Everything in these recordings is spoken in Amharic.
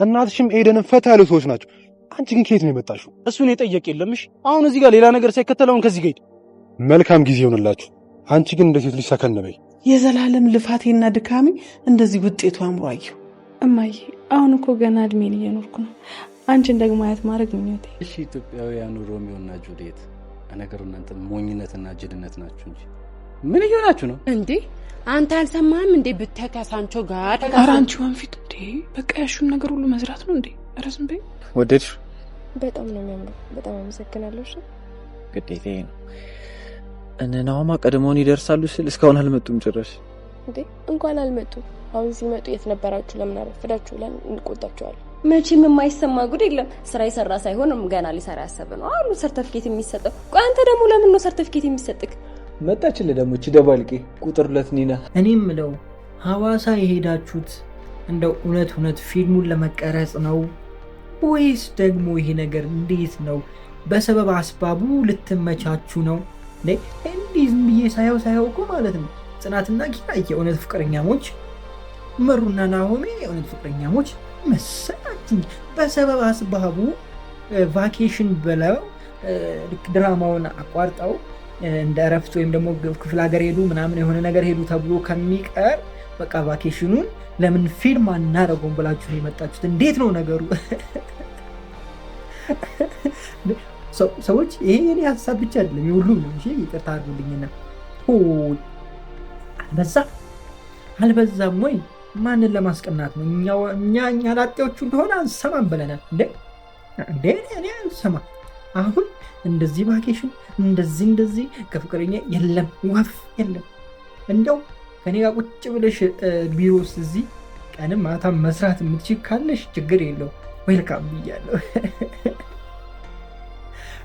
እናትሽም ኤደንም ፈታ ያሉ ሰዎች ናቸው። አንቺ ግን ከየት ነው የመጣሽው? እሱን የጠየቅ የለምሽ። አሁን እዚህ ጋር ሌላ ነገር ሳይከተለውን ከዚህ ጋር መልካም ጊዜ ይሆንላችሁ። አንቺ ግን እንደ ሴት ልጅ ሰከን በይ። የዘላለም ልፋቴና ድካሜ እንደዚህ ውጤቱ አምሮ አየሁ። እማዬ አሁን እኮ ገና እድሜን እየኖርኩ ነው። አንቺን ደግሞ አያት ማድረግ ምኞቴ። እሺ ኢትዮጵያውያኑ ሮሚዮና ጁሊየት ነገሩ እናንተ ሞኝነትና ጅልነት ናችሁ እንጂ ምን እየሆናችሁ ነው እንዴ? አንተ አልሰማህም እንዴ? ብተከሳንቾ ጋር ኧረ አንቺ ወንፊት እንዴ! በቃ ያሹን ነገር ሁሉ መዝራት ነው እንዴ? ኧረ ዝም በይ። ወደድሽ? በጣም ነው የሚያምረው። በጣም አመሰግናለሁ። እሺ ግዴታዬ ነው። እነ ናሆማ ቀድሞውን ይደርሳሉ ስል እስካሁን አልመጡም ጭራሽ። እንዴ እንኳን አልመጡም። አሁን ሲመጡ የት ነበራችሁ? ለምን አረፈዳችሁ? ብለን እንቆጣቸዋለን። መቼም የማይሰማ ጉድ የለም። ስራ የሰራ ሳይሆን ገና ሊሰራ ያሰበ ነው አሉ ሰርቲፊኬት የሚሰጠው። ቆይ አንተ ደግሞ ለምን ነው ሰርቲፊኬት የሚሰጥክ? መጣችልህ ደግሞ እቺ ደባልቄ ቁጥር 2 ኒና። እኔም ምለው ሐዋሳ የሄዳችሁት እንደው እውነት ፊልሙን ለመቀረጽ ነው ወይስ ደግሞ ይሄ ነገር እንዴት ነው? በሰበብ አስባቡ ልትመቻቹ ነው? እንዲህ ዝም ብዬ ሳየው እኮ ማለት ነው ጽናትና ኪራ የእውነት ፍቅረኛሞች፣ መሩና ናሆሜ የእውነት ፍቅረኛሞች መሰላችሁ። በሰበብ አስባቡ ቫኬሽን ብለው ልክ ድራማውን አቋርጠው እንደ እረፍት ወይም ደግሞ ክፍለ ሀገር ሄዱ ምናምን የሆነ ነገር ሄዱ ተብሎ ከሚቀር በቃ ቫኬሽኑን ለምን ፊልም አናደርገውም ብላችሁ ነው የመጣችሁት? እንዴት ነው ነገሩ? ሰዎች ይሄ የኔ ሀሳብ ብቻ አይደለም የሁሉም ነው። እሺ ይቅርታ አድርጉልኝና አልበዛም ወይ? ማንን ለማስቀናት ነው? እኛ ላጤዎቹ እንደሆነ አንሰማም ብለናል እንዴ? እኔ አንሰማም። አሁን እንደዚህ ቫኬሽን እንደዚህ ከፍቅረኛ የለም ወፍ የለም። እንደው ከኔ ጋር ቁጭ ብለሽ ቢሮ ውስጥ እዚህ ቀንም ማታም መስራት የምትችል ካለሽ ችግር የለው ዌልካም ብያለሁ።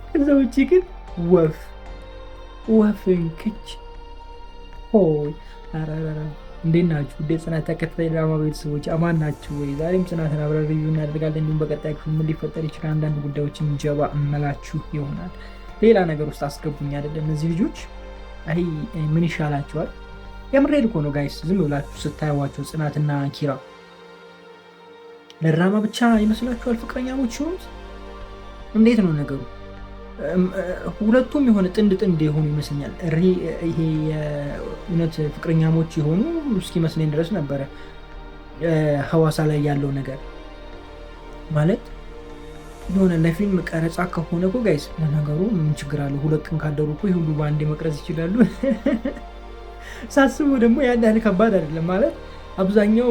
ከዛ ውጭ ግን ወፍን ክች ሆይ አራራራ እንዴት ናችሁ? እንዴት ጽናት ተከታታይ ድራማ ቤተሰቦች አማን ናችሁ ወይ? ዛሬም ጽናትን አብረን ሪቪው እናደርጋለን። እንዲሁም በቀጣይ ክፍል ምን ሊፈጠር ይችላል አንዳንድ ጉዳዮችን ጀባ እመላችሁ ይሆናል። ሌላ ነገር ውስጥ አስገቡኝ አይደለም እነዚህ ልጆች። አይ ምን ይሻላቸዋል? የምሬድ እኮ ነው ጋይስ። ዝም ብላችሁ ስታዩዋቸው ጽናትና ኪራ ለድራማ ብቻ ይመስላችኋል ፍቅረኛሞች ይሆኑት? እንዴት ነው ነገሩ? ሁለቱም የሆነ ጥንድ የሆኑ ይመስለኛል። ይሄ የእውነት ፍቅረኛሞች የሆኑ እስኪመስለኝ ድረስ ነበረ ሐዋሳ ላይ ያለው ነገር ማለት የሆነ ለፊልም ቀረጻ ከሆነ እኮ ጋይስ ለነገሩ ምን ችግር አለው? 2 ቀን ካደሩ እኮ ሁሉ በአንዴ መቅረጽ ይችላሉ። ሳስቡ ደግሞ ያን ያህል ከባድ አይደለም ማለት አብዛኛው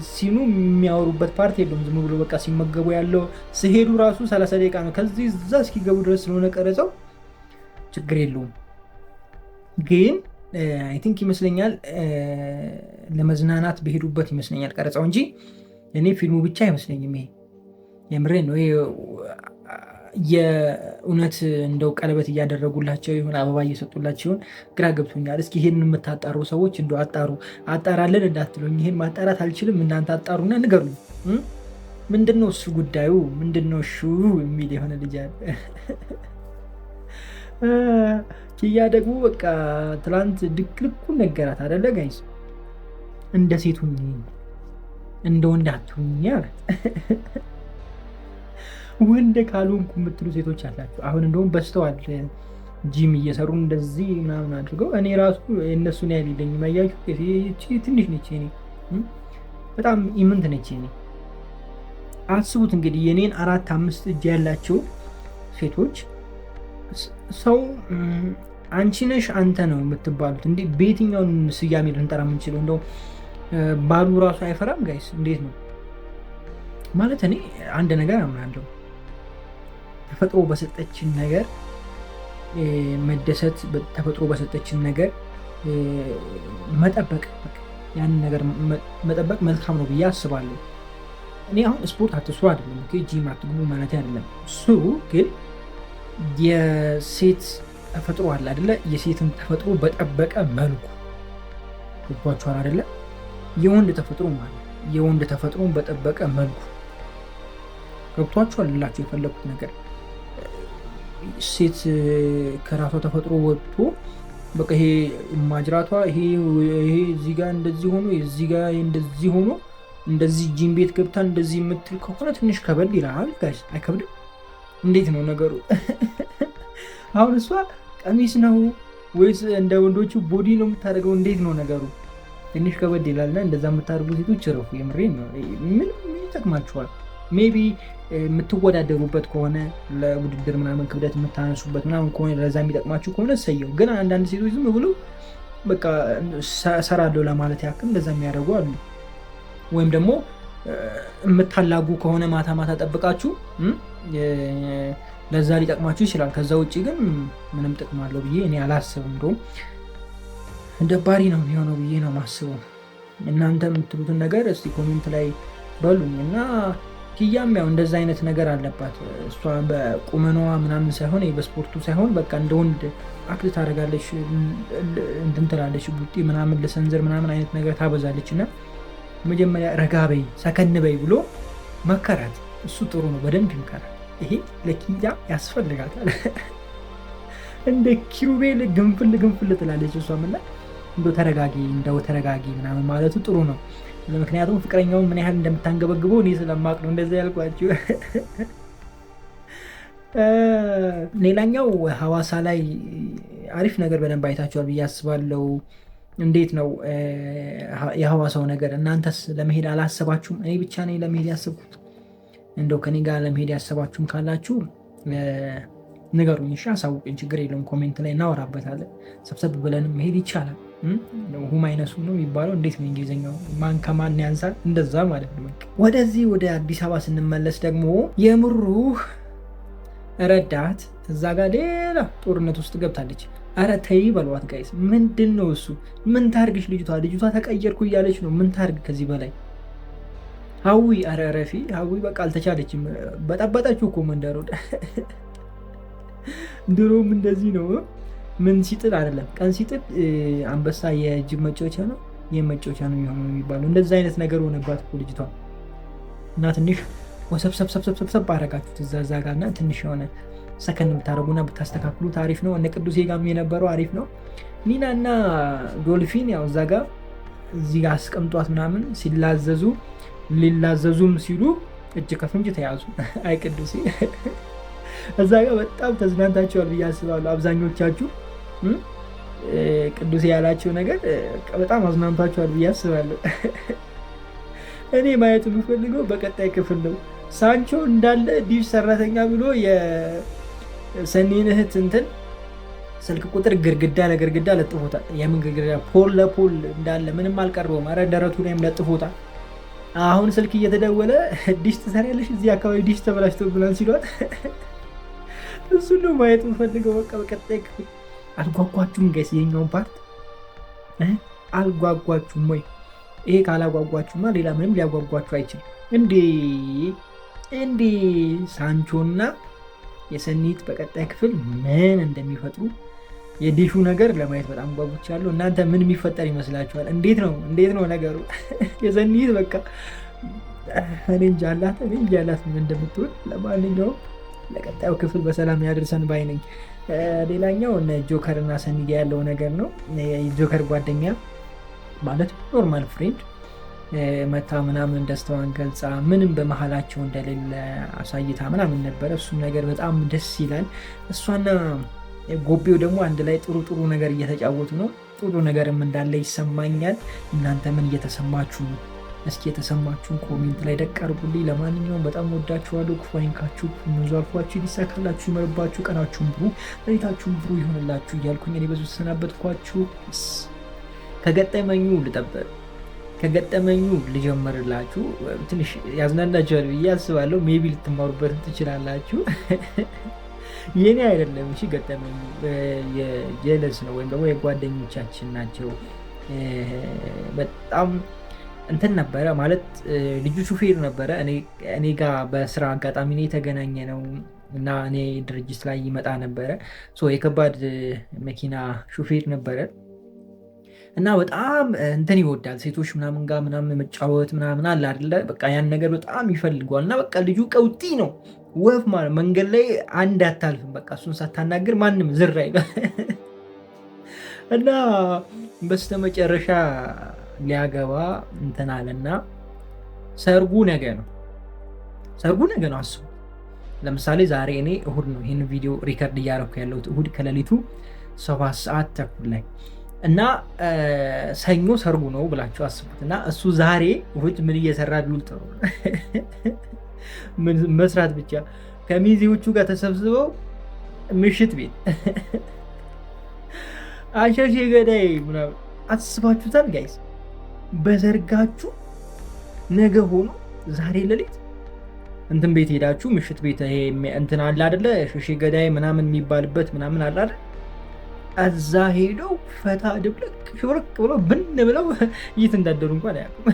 ሲኑ የሚያወሩበት ፓርት የለም። ዝም ብሎ በቃ ሲመገቡ ያለው ሲሄዱ ራሱ 30 ደቂቃ ነው። ከዚህ እዛ እስኪገቡ ድረስ ስለሆነ ቀረጸው ችግር የለውም። ግን አይ ቲንክ ይመስለኛል ለመዝናናት በሄዱበት ይመስለኛል ቀረጻው እንጂ እኔ ፊልሙ ብቻ አይመስለኝም። ይሄ የምሬን ነው። የእውነት እንደው ቀለበት እያደረጉላቸው ይሆን አበባ እየሰጡላቸው ይሆን ግራ ገብቶኛል። እስኪ ይሄን የምታጣሩ ሰዎች እንደው አጣራለን እንዳትሉኝ። ይሄን ማጣራት አልችልም። እናንተ አጣሩና ንገሩኝ። ምንድነው እሱ ጉዳዩ? ምንድነው እሱ የሚል የሆነ ልጅ አለ። ኪያ ደግሞ በቃ ትላንት ድክልኩን ነገራት አይደለ ጋይስ? እንደ ሴት ሁኚ እንደ ወንድ አትሁኚ አላት። ወንድ ካልሆንኩ የምትሉ ሴቶች አላችሁ። አሁን እንደውም በስተዋል ጂም እየሰሩ እንደዚህ ምናምን አድርገው። እኔ ራሱ የእነሱን ያህል የለኝም። አያችሁ ትንሽ ነች፣ እኔ በጣም ኢምንት ነች። እኔ አስቡት እንግዲህ የኔን 4-5 እጅ ያላቸው ሴቶች ሰው አንቺ ነሽ አንተ ነው የምትባሉት። እንዴ በየትኛውን ስያሜ ልንጠራ የምንችለው? እንደው ባሉ ራሱ አይፈራም ጋይስ። እንዴት ነው ማለት? እኔ አንድ ነገር አምናለሁ፣ ተፈጥሮ በሰጠችን ነገር መደሰት፣ ተፈጥሮ በሰጠችን ነገር መጠበቅ፣ ያንን ነገር መጠበቅ መልካም ነው ብዬ አስባለሁ። እኔ አሁን ስፖርት አትስሩ አይደለም፣ ጂም አትግቡ ማለት አይደለም። ስሩ፣ ግን የሴት ተፈጥሮ አለ አይደለ? የሴትን ተፈጥሮ በጠበቀ መልኩ ገባችኋል አይደለ? የወንድ ተፈጥሮ ማለት የወንድ ተፈጥሮን በጠበቀ መልኩ ገብቷችኋል ልላችሁ የፈለኩት ነገር። ሴት ከራሷ ተፈጥሮ ወጥቶ በቃ ይሄ ማጅራቷ ይሄ እዚህ ጋር እንደዚህ ሆኖ እዚህ ጋር እንደዚህ ሆኖ እንደዚህ ጂም ቤት ገብታ እንደዚህ የምትል ከሆነ ትንሽ ከበድ ይላል ጋይስ። አይከብድም? እንዴት ነው ነገሩ? አሁን እሷ ቀሚስ ነው ወይስ እንደ ወንዶቹ ቦዲ ነው የምታደርገው? እንዴት ነው ነገሩ? ትንሽ ከበድ ይላልና እንደዛ የምታደርጉ ሴቶች ረፉ። የምሬን ነው። ምን ይጠቅማችኋል? ሜቢ የምትወዳደሩበት ከሆነ ለውድድር ምናምን ክብደት የምታነሱበት ምናምን ከሆነ ለዛ የሚጠቅማችሁ ከሆነ ሰየው። ግን አንዳንድ ሴቶች ዝም ብሎ በቃ ሰራለሁ ለማለት ያክል እንደዛ የሚያደርጉ አሉ። ወይም ደግሞ የምታላጉ ከሆነ ማታ ማታ ጠብቃችሁ ለዛ ሊጠቅማችሁ ይችላል። ከዛ ውጭ ግን ምንም ጥቅም አለው ብዬ እኔ አላስብም። እንደውም ደባሪ ነው የሚሆነው ብዬ ነው ማስበው። እናንተ የምትሉትን ነገር እስቲ ኮሜንት ላይ በሉኝ። እና ኪያም ያው እንደዛ አይነት ነገር አለባት። እሷ በቁመኗ ምናምን ሳይሆን በስፖርቱ ሳይሆን በቃ እንደ ወንድ አክት ታደርጋለች፣ እንትን ትላለች፣ ቡጢ ምናምን ለሰንዘር ምናምን አይነት ነገር ታበዛለች። እና መጀመሪያ ረጋ በይ ሰከን በይ ብሎ መከራት። እሱ ጥሩ ነው፣ በደንብ ይምከራል። ይሄ ለኪያ ያስፈልጋታል። እንደ ኪሩቤል ግንፍል ትላለች እሷ። ምና እንደው ተረጋጊ ምናምን ማለቱ ጥሩ ነው። ምክንያቱም ፍቅረኛውን ምን ያህል እንደምታንገበግበው እኔ ስለማቅ ነው እንደዛ ያልኳችሁ። ሌላኛው ሐዋሳ ላይ አሪፍ ነገር በደንብ አይታችኋል ብዬ አስባለሁ። እንዴት ነው የሐዋሳው ነገር? እናንተስ ለመሄድ አላሰባችሁም? እኔ ብቻ ነኝ ለመሄድ ያሰብኩት? እንደው ከኔ ጋር ለመሄድ ያሰባችሁም ካላችሁ ንገሩኝ፣ እሺ አሳውቁኝ። ችግር የለውም፣ ኮሜንት ላይ እናወራበታለን። ሰብሰብ ብለን መሄድ ይቻላል። ሁማይነሱ ነው የሚባለው። እንዴት ነው እንግሊዝኛው? ማን ከማን ያንሳል? እንደዛ ማለት ነው። ወደዚህ ወደ አዲስ አበባ ስንመለስ ደግሞ የምሩ ረዳት እዛ ጋር ሌላ ጦርነት ውስጥ ገብታለች። አረ ተይ በሏት ጋይስ። ምንድን ነው እሱ? ምን ታርግሽ ልጅቷ ተቀየርኩ እያለች ነው። ምን ታርግ ከዚህ በላይ? ሀዊ አረ ረፊ ሀዊ በቃ አልተቻለችም። በጠበጠችው እኮ መንደሮ። ድሮም እንደዚህ ነው። ምን ሲጥል አይደለም ቀን ሲጥል አንበሳ የጅብ መጫወቻ ነው የመጫወቻ ነው የሚሆነው የሚባለው። እንደዛ አይነት ነገር ሆነባት እኮ ልጅቷ። እና ትንሽ ወሰብሰብ አረጋችሁት እዛ ጋር እና ትንሽ የሆነ ሰከን ብታደረጉና ብታስተካክሉት አሪፍ ነው። እነ ቅዱሴ ጋር የነበረው አሪፍ ነው። ኒና እና ዶልፊን ያው እዛ ጋር እዚህ ጋር አስቀምጧት ምናምን ሊላዘዙም ሲሉ እጅ ከፍንጅ ተያዙ። አይ ቅዱሴ እዛ ጋር በጣም ተዝናንታችኋል ብዬ አስባለሁ። አብዛኞቻችሁ ቅዱሴ ያላቸው ነገር በጣም አዝናንታችኋል ብዬ አስባለሁ። እኔ ማየት የምፈልገው በቀጣይ ክፍል ነው። ሳንቾ እንዳለ ዲሽ ሰራተኛ ብሎ የሰኒን እህት እንትን ስልክ ቁጥር ግድግዳ ለግድግዳ ለጥፎታል። የምን ግድግዳ? ፖል ለፖል እንዳለ ምንም አልቀረውም። ኧረ ደረቱ ላይም ለጥፎታል። አሁን ስልክ እየተደወለ ዲሽ ትሰሪያለሽ እዚህ አካባቢ ዲሽ ተበላሽቶብናል ሲሏት እሱ ነው ማየት የምፈልገው። በቃ በቀጣይ ክፍል አልጓጓችሁም ጋይስ? የኛውን ፓርት አልጓጓችሁም ወይ? ይሄ ካላጓጓችሁማ ሌላ ምንም ሊያጓጓችሁ አይችልም። እንዴ ሳንቾና የሰኒት በቀጣይ ክፍል ምን እንደሚፈጥሩ የዲሹ ነገር ለማየት በጣም ጓጉቻለሁ። እናንተ ምን የሚፈጠር ይመስላችኋል? እንዴት ነው ነገሩ? የሰኒት በቃ እኔ እንጃ አላት ምን እንደምትሆን። ለማንኛውም ለቀጣዩ ክፍል በሰላም ያደርሰን ባይ ነኝ። ሌላኛው እነ ጆከር እና ሰኒ ጋ ያለው ነገር ነው። የጆከር ጓደኛ ማለት ኖርማል ፍሬንድ መታ ምናምን ደስታዋን ገልጻ ምንም በመሀላቸው እንደሌለ አሳይታ ምናምን ነበረ። እሱም ነገር በጣም ደስ ይላል። እሷና ጎቤው ደግሞ አንድ ላይ ጥሩ ነገር እየተጫወቱ ነው። ጥሩ ነገርም እንዳለ ይሰማኛል። እናንተ ምን እየተሰማችሁ ነው? እስኪ የተሰማችሁን ኮሜንት ላይ ደቅ አድርጉልኝ። ለማንኛውም በጣም ወዳችኋለሁ። ክፉ አይንካችሁ፣ ብዙ አልፏችሁ፣ ሊሳካላችሁ፣ ይመርባችሁ፣ ቀናችሁን ብሩ፣ ሌሊታችሁን ብሩ ይሆንላችሁ እያልኩኝ እኔ በዙ ተሰናበትኳችሁ። ከገጠመኙ ልጀምርላችሁ። ትንሽ ያዝናናችኋል ብዬ አስባለሁ። ሜቢ ልትማሩበት ትችላላችሁ። የኔ አይደለም እሺ፣ ገጠመኙ የጀለስ ነው ወይም ደግሞ የጓደኞቻችን ናቸው። በጣም እንትን ነበረ ማለት ልጁ ሹፌር ነበረ። እኔ ጋር በስራ አጋጣሚ የተገናኘ ነው እና እኔ ድርጅት ላይ ይመጣ ነበረ። የከባድ መኪና ሹፌር ነበረ እና በጣም እንትን ይወዳል። ሴቶች ምናምን ጋር ምናምን መጫወት ምናምን አለ አይደለ? በቃ ያን ነገር በጣም ይፈልጓል። እና በቃ ልጁ ቀውጢ ነው፣ ወፍ ማለት መንገድ ላይ አንድ አታልፍም። በቃ እሱን ሳታናግር ማንም ዝር አይልም። እና በስተመጨረሻ ሊያገባ እንትን አለና ሰርጉ ነገ ነው። አስቡ። ለምሳሌ ዛሬ እኔ እሁድ ነው ይህን ቪዲዮ ሪከርድ እያደረኩ ያለሁት እሁድ ከሌሊቱ 7 ሰዓት ተኩል ላይ እና ሰኞ ሰርጉ ነው ብላችሁ አስቡት። እና እሱ ዛሬ እሁድ ምን እየሰራ ቢውል ጥሩ መስራት ብቻ ከሚዜዎቹ ጋር ተሰብስበው ምሽት ቤት አሸሼ ገዳይ ምናምን አስባችሁታል ጋይስ? በሰርጋችሁ ነገ ሆኖ ዛሬ ሌሊት እንትን ቤት ሄዳችሁ ምሽት ቤት ይሄ እንትን አለ አይደለ? ሸሼ ገዳይ ምናምን የሚባልበት ምናምን አለ አይደል? እዛ ሄደው ፈታ ድብልቅ ሽብርቅ ብለው ብን ብለው የት እንዳደሩ እንኳን አያውቁም።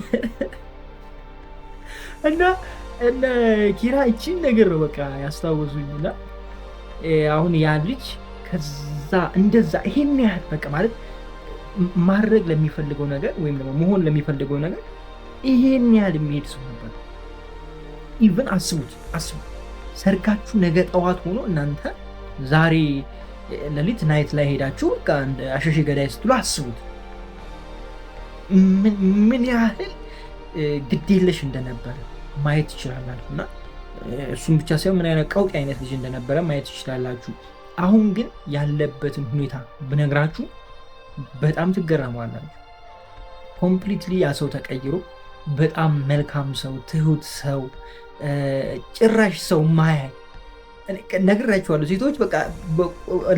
እና ኪራ እቺን ነገር ነው በቃ ያስታወሱኝና አሁን ያ ልጅ ከዛ እንደዛ ይሄን ያህል በቃ ማለት ማድረግ ለሚፈልገው ነገር ወይም ደግሞ መሆን ለሚፈልገው ነገር ይሄን ያህል የሚሄድ ሰው ነበር። ኢቭን አስቡት ሰርጋችሁ ነገ ጠዋት ሆኖ እናንተ ዛሬ ሌሊት ናይት ላይ ሄዳችሁ በቃ አሸሼ ገዳይ ስትሉ አስቡት ምን ያህል ግዴለሽ እንደነበረ ማየት ትችላላችሁ። እና እሱም ብቻ ሳይሆን ምን አይነት ቀውጢ አይነት ልጅ እንደነበረ ማየት ትችላላችሁ። አሁን ግን ያለበትን ሁኔታ ብነግራችሁ በጣም ትገረማላችሁ። ኮምፕሊትሊ ያ ሰው ተቀይሮ በጣም መልካም ሰው፣ ትሁት ሰው፣ ጭራሽ ሰው ማያይ ነግራችኋለሁ። ሴቶች በቃ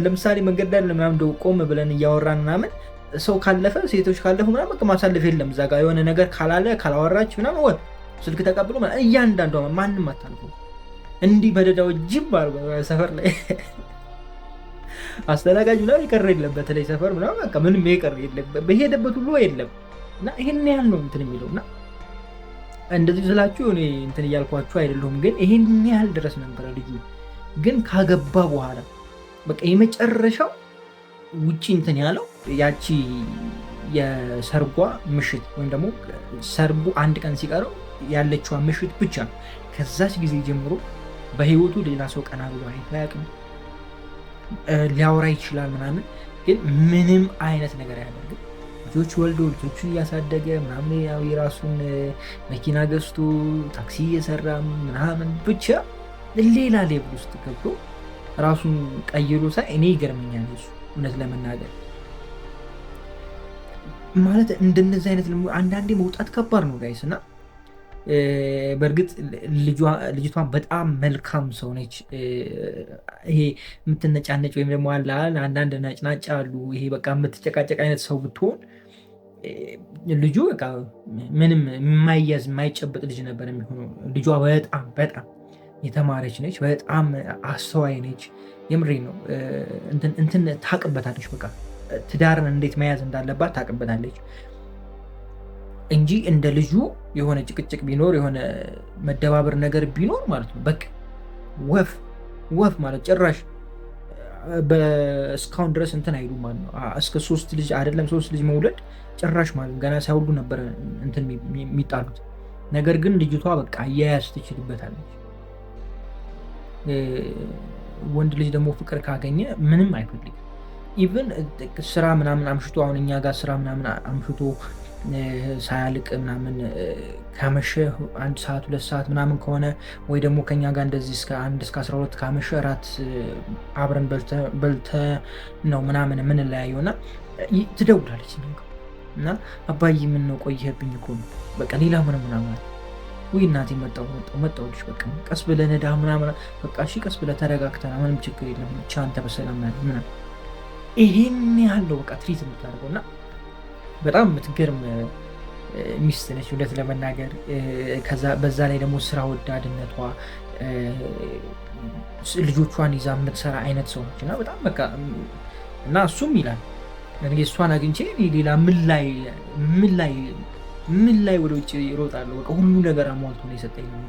ለምሳሌ መንገድ ላይ ምናምን እንደው ቆም ብለን እያወራን ምናምን ሰው ካለፈ ሴቶች ካለፉ ምናምን በቃ ማሳለፍ የለም። እዛ ጋር የሆነ ነገር ካላወራች ምናምን ወይ ስልክ ተቀብሎ እያንዳንዷ ማንም አታልፉ። እንዲህ በደዳው ጅብ አርጎ ሰፈር ላይ አስተናጋጅ ምናምን ይቀር የለም። በተለይ ሰፈር ምናምን በቃ ምንም ይቀር የለም። በሄደበት ሁሉ የለም። እና ይሄን ያህል ነው እንትን የሚለውና እንደዚህ ስላችሁ እኔ እንትን እያልኳችሁ አይደለሁም፣ ግን ይሄን ያህል ድረስ ነበረ ልጁ። ግን ካገባ በኋላ በቃ የመጨረሻው ውጪ እንትን ያለው ያቺ የሰርጓ ምሽት ወይም ደግሞ ሰርጉ አንድ ቀን ሲቀረው ያለችዋ ምሽት ብቻ። ከዛች ጊዜ ጀምሮ በህይወቱ ሌላ ሰው ቀና ብሎ አይቶ አያውቅም። ሊያወራ ይችላል ምናምን፣ ግን ምንም አይነት ነገር አያደርግም። ልጆች ወልዶ ልጆቹን እያሳደገ ምናምን የራሱን መኪና ገዝቶ ታክሲ እየሰራ ምናምን ብቻ ሌላ ሌብል ውስጥ ገብቶ ራሱን ቀይሮ ሳይ እኔ ይገርመኛል። እሱ እውነት ለመናገር ማለት እንደነዚህ አይነት አንዳንዴ መውጣት ከባድ ነው ጋይስ። እና በእርግጥ ልጅቷን በጣም መልካም ሰው ነች። ይሄ የምትነጫነጭ ወይም ደግሞ አንዳንድ ነጭናጫ አሉ። ይሄ በቃ የምትጨቃጨቅ አይነት ሰው ብትሆን ልጁ በቃ ምንም የማይያዝ የማይጨበጥ ልጅ ነበር የሚሆነው። ልጇ በጣም በጣም የተማረች ነች። በጣም አስተዋይ ነች። የምሬ ነው። እንትን ታቅበታለች። በቃ ትዳርን እንዴት መያዝ እንዳለባት ታቅበታለች እንጂ እንደ ልጁ የሆነ ጭቅጭቅ ቢኖር የሆነ መደባበር ነገር ቢኖር ማለት ነው በቃ ወፍ ማለት ጭራሽ እስካሁን ድረስ እንትን አይሉ ማለት ነው። እስከ 3 ልጅ አይደለም 3 ልጅ መውለድ ጭራሽ ማለት ገና ሳይወልዱ ነበር እንትን የሚጣሉት። ነገር ግን ልጅቷ በቃ አያያዝ ትችልበታለች። ወንድ ልጅ ደግሞ ፍቅር ካገኘ ምንም አይፈልግም። ኢቭን ስራ ምናምን አምሽቶ አሁን እኛ ጋር ስራ ምናምን አምሽቶ ሳያልቅ ምናምን ካመሸ 1 ሰዓት 2 ሰዓት ምናምን ከሆነ ወይ ደግሞ ከኛ ጋር እንደዚህ እስከ 1 እስከ 12 ካመሸ እራት አብረን በልተ ነው ምናምን የምንለያየው እና ትደውላለች እና አባዬ ምን ነው ቆየህብኝ እኮ ነው በቃ ሌላ ምናምን ወይ እናቴ መጣሁልሽ በቃ ቀስ ብለህ ነዳ ምናምን በቃ እሺ ቀስ ብለህ ተረጋግተና ምንም ችግር የለም ብቻ አንተ በሰላም ምናምን ይሄን ያለው በቃ ትሪት የምታደርገው እና በጣም የምትገርም ሚስት ነች እውነት ለመናገር። በዛ ላይ ደግሞ ስራ ወዳድነቷ ልጆቿን ይዛ የምትሰራ አይነት ሰው ነች እና በጣም በቃ እና እሱም ይላል እኔ እሷን አግኝቼ ሌላ ምን ላይ ወደ ውጭ ይሮጣለሁ በቃ ሁሉ ነገር አሟልቶ ነው የሰጠኝ ነው።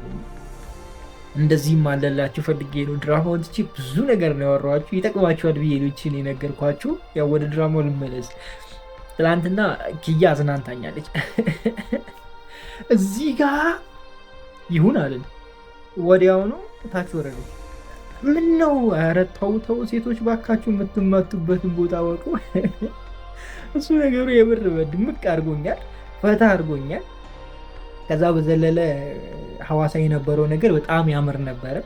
እንደዚህም አለላችሁ ፈልጌ ነው። ድራማውን ትቼ ብዙ ነገር ነው ያወራኋችሁ። ይጠቅማችኋል ብዬ ነው የነገርኳችሁ። ያው ወደ ድራማው ልመለስ። ትላንትና ኪያ አዝናንታኛለች። እዚህ ጋር ይሁን አለን ወዲያውኑ ታች ወረደች። ምን ነው ኧረ ተው ሴቶች ባካችሁ የምትመቱበትን ቦታ ወቁ። እሱ ነገሩ የምር ድምቅ አድርጎኛል፣ ፈታ አድርጎኛል። ከዛ በዘለለ ሐዋሳ የነበረው ነገር በጣም ያምር ነበረ።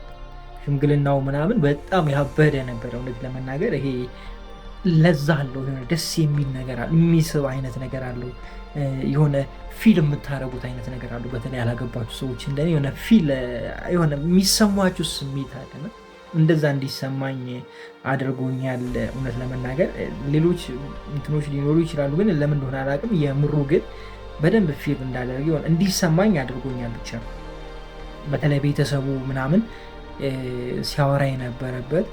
ሽምግልናው ምናምን በጣም ያበደ ነበረ። እውነት ለመናገር ይሄ ለዛ አለው፣ የሆነ ደስ የሚል ነገር አለው፣ የሚስብ አይነት ነገር አለው፣ የሆነ ፊል የምታረጉት አይነት ነገር አለው። በተለይ ያላገባችሁ ሰዎች እንደኔ የሆነ የሚሰማችሁ ስሜት አለና እንደዛ እንዲሰማኝ አድርጎኛል። እውነት ለመናገር ሌሎች እንትኖች ሊኖሩ ይችላሉ፣ ግን ለምን እንደሆነ አላውቅም። የምሩ ግን በደንብ ፊል እንዳደረግ እንዲሰማኝ አድርጎኛል። ብቻ በተለይ ቤተሰቡ ምናምን ሲያወራ የነበረበት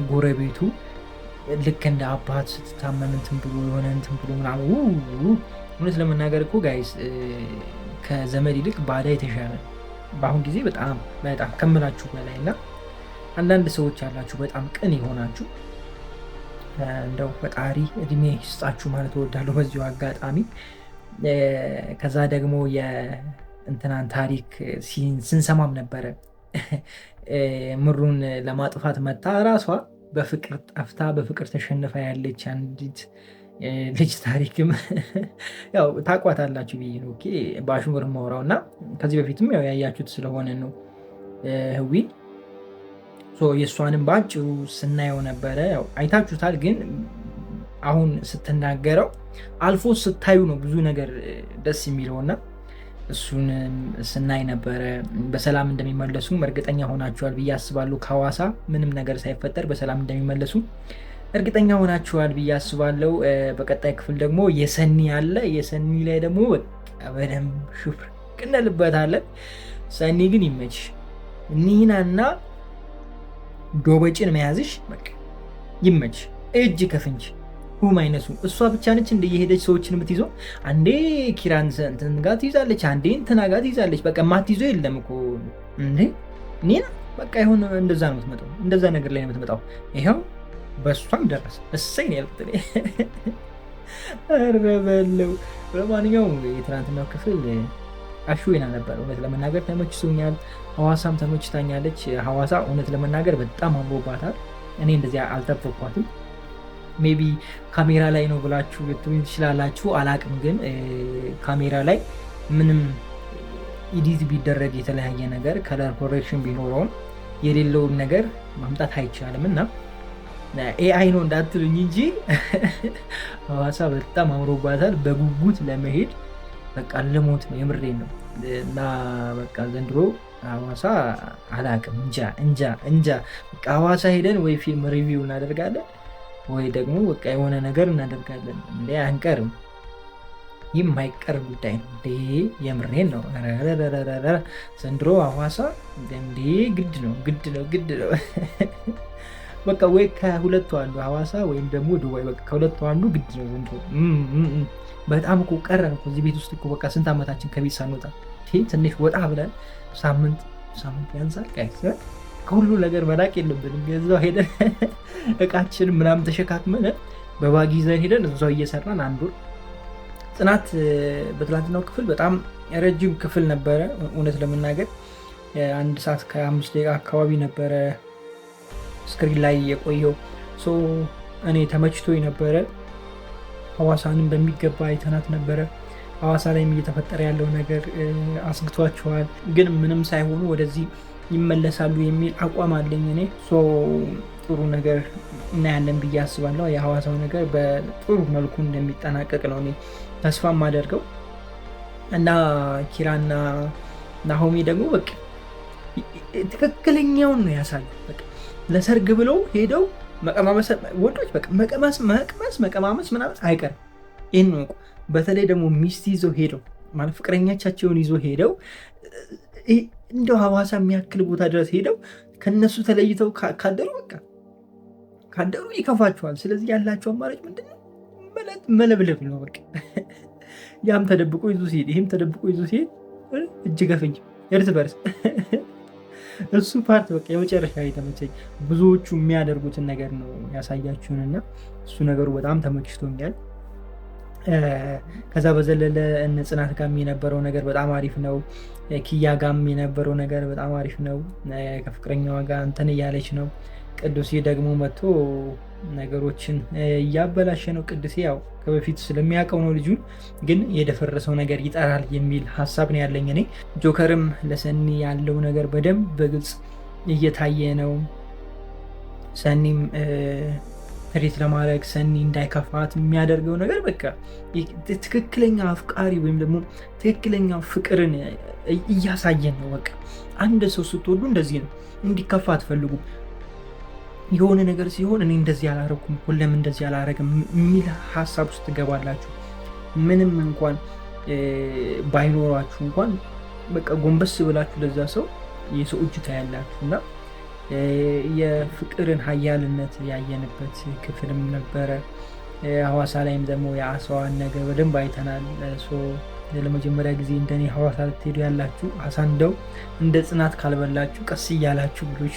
ጎረቤቱ ልክ እንደ አባት ስትታመም እንትን ብሎ የሆነ እንትን ብሎ ምናምን እውነት ለመናገር እኮ ጋይስ ከዘመድ ይልቅ ባዳ የተሻለ በአሁን ጊዜ በጣም በጣም ከምላችሁ በላይ እና አንዳንድ ሰዎች ያላችሁ በጣም ቅን የሆናችሁ እንደው ፈጣሪ እድሜ ይስጣችሁ ማለት እወዳለሁ በዚሁ አጋጣሚ። ከዛ ደግሞ የእንትናን ታሪክ ስንሰማም ነበረ። ምሩን ለማጥፋት መታ ራሷ በፍቅር ጠፍታ በፍቅር ተሸንፋ ያለች አንዲት ልጅ ታሪክም ያው ታቋታላችሁ ብዬ ነው በአሽሙር ማውራው እና ከዚህ በፊትም ያው ያያችሁት ስለሆነ ነው ህዊን የእሷንም በአጭሩ ስናየው ነበረ። ያው አይታችሁታል፣ ግን አሁን ስትናገረው አልፎ ስታዩ ነው ብዙ ነገር ደስ የሚለውና እሱን ስናይ ነበረ። በሰላም እንደሚመለሱም እርግጠኛ ሆናችኋል ብዬ አስባለሁ። ከሐዋሳ ምንም ነገር ሳይፈጠር በሰላም እንደሚመለሱ እርግጠኛ ሆናችኋል ብዬ አስባለሁ። በቀጣይ ክፍል ደግሞ የሰኒ አለ። የሰኒ ላይ ደግሞ በደንብ ሽፍር ቅነልበታለን። ሰኒ ግን ይመችሽ። ኒናና ዶበጭን መያዝሽ በቃ ይመችሽ። እጅ ከፍንጅ ሁም አይነሱ እሷ ብቻ ነች እንደየሄደች ሰዎችን የምትይዘው። አንዴ ኪራን እንትን ጋር ትይዛለች፣ አንዴ እንትና ጋር ትይዛለች። በቃ ማትይዘው የለም እኮ ኒና በቃ ይሁን እንደዛ ነው የምትመጣው፣ እንደዛ ነገር ላይ ነው የምትመጣው። ይኸው በእሷም ደረሰ። እሰይ ነው ያልኩት። ኧረ በለው። ለማንኛውም የትናንትናው ክፍል አሽዌና ነበር። እውነት ለመናገር ተመችቶኛል። ሐዋሳም ተመችታኛለች። ሐዋሳ እውነት ለመናገር በጣም አምሮባታል። እኔ እንደዚያ አልጠበኳትም። ሜቢ ካሜራ ላይ ነው ብላችሁ ልትሉኝ ትችላላችሁ፣ አላቅም። ግን ካሜራ ላይ ምንም ኢዲት ቢደረግ የተለያየ ነገር ከለር ኮሬክሽን ቢኖረውም የሌለውን ነገር ማምጣት አይቻልም እና ኤአይ ነው እንዳትሉኝ እንጂ ሐዋሳ በጣም አምሮባታል። በጉጉት ለመሄድ በቃ ልሞት ነው፣ የምሬን ነው። እና በቃ ዘንድሮ ሐዋሳ አላቅም፣ እንጃ በቃ ሐዋሳ ሄደን ወይ ፊልም ሪቪው እናደርጋለን ወይ ደግሞ በቃ የሆነ ነገር እናደርጋለን። እንዴ አንቀርም፣ የማይቀር ጉዳይ ነው። እንዴ የምሬን ነው። ዘንድሮ ሐዋሳ እንዴ ግድ ነው። በቃ ወይ ከሁለቱ አንዱ ሐዋሳ ወይም ደግሞ ዱባይ፣ በቃ ከሁለቱ አንዱ ግድ ነው ዘንድሮ። በጣም እኮ ቀረን እኮ እዚህ ቤት ውስጥ እኮ በቃ ስንት ዓመታችን ከቤት ሳንወጣ ትንሽ ወጣ ብለን ሳምንት ያንሳል። ከሁሉ ነገር መላቅ የለብንም። እዛው ሄደን እቃችን ምናምን ተሸካክመን በባግ ይዘን ሄደን እዛው እየሰራን አንድ ወር ጽናት በትላንትናው ክፍል በጣም ረጅም ክፍል ነበረ። እውነት ለመናገር 1 ሰዓት ከ5 ደቂቃ አካባቢ ነበረ ስክሪን ላይ የቆየው። እኔ ተመችቶኝ ነበረ። ሐዋሳንም በሚገባ አይተናት ነበረ። ሐዋሳ ላይም እየተፈጠረ ያለው ነገር አስግቷቸዋል፣ ግን ምንም ሳይሆኑ ወደዚህ ይመለሳሉ የሚል አቋም አለኝ እኔ። ጥሩ ነገር እናያለን ብዬ አስባለሁ። የሐዋሳው ነገር በጥሩ መልኩ እንደሚጠናቀቅ ነው እኔ ተስፋ የማደርገው እና ኪራና ናሆሚ ደግሞ በቃ ትክክለኛውን ነው ያሳዩ። በቃ ለሰርግ ብለው ሄደው ወንዶች በቃ መቀማመስ ምናምን አይቀርም። ይህን ነው። በተለይ ደግሞ ሚስት ይዘው ሄደው ማለት ፍቅረኛቻቸውን ይዞ ሄደው እንደው ሐዋሳ የሚያክል ቦታ ድረስ ሄደው ከነሱ ተለይተው ካደሩ በቃ ካደሩ ይከፋቸዋል። ስለዚህ ያላቸው አማራጭ ምንድነው? መለብለብ ነው በቃ። ያም ተደብቆ ይዞ ሲሄድ ይህም ተደብቆ ይዞ ሲሄድ እጅ ገፍኝ እርስ በርስ እሱ ፓርት በቃ የመጨረሻ የተመቸኝ። ብዙዎቹ የሚያደርጉትን ነገር ነው ያሳያችሁንና እሱ ነገሩ በጣም ተመችቶኛል። ከዛ በዘለለ እነ ጽናት ጋም የነበረው ነገር በጣም አሪፍ ነው። ኪያ ጋም የነበረው ነገር በጣም አሪፍ ነው። ከፍቅረኛዋ ጋር እንትን እያለች ነው። ቅዱሴ ደግሞ መጥቶ ነገሮችን እያበላሸ ነው። ቅዱሴ ያው ከበፊት ስለሚያውቀው ነው ልጁን፣ ግን የደፈረሰው ነገር ይጠራል የሚል ሀሳብ ነው ያለኝ እኔ። ጆከርም ለሰኒ ያለው ነገር በደንብ በግልጽ እየታየ ነው። ሰኒም ትሪት ለማድረግ ሰኒ እንዳይከፋት የሚያደርገው ነገር በቃ ትክክለኛ አፍቃሪ ወይም ደግሞ ትክክለኛ ፍቅርን እያሳየን ነው። በቃ አንድ ሰው ስትወዱ እንደዚህ ነው፣ እንዲከፋ አትፈልጉም። የሆነ ነገር ሲሆን እኔ እንደዚህ አላረኩም ሁለም እንደዚህ አላረግም የሚል ሀሳብ ውስጥ ትገባላችሁ። ምንም እንኳን ባይኖራችሁ እንኳን በቃ ጎንበስ ብላችሁ ለዛ ሰው የሰው እጅ ታያላችሁ እና የፍቅርን ሀያልነት ያየንበት ክፍልም ነበረ። ሐዋሳ ላይም ደግሞ የአሳዋን ነገር በደንብ አይተናል። ለመጀመሪያ ጊዜ እንደኔ ሐዋሳ ልትሄዱ ያላችሁ አሳ እንደው እንደ ጽናት ካልበላችሁ ቀስ እያላችሁ ብሎች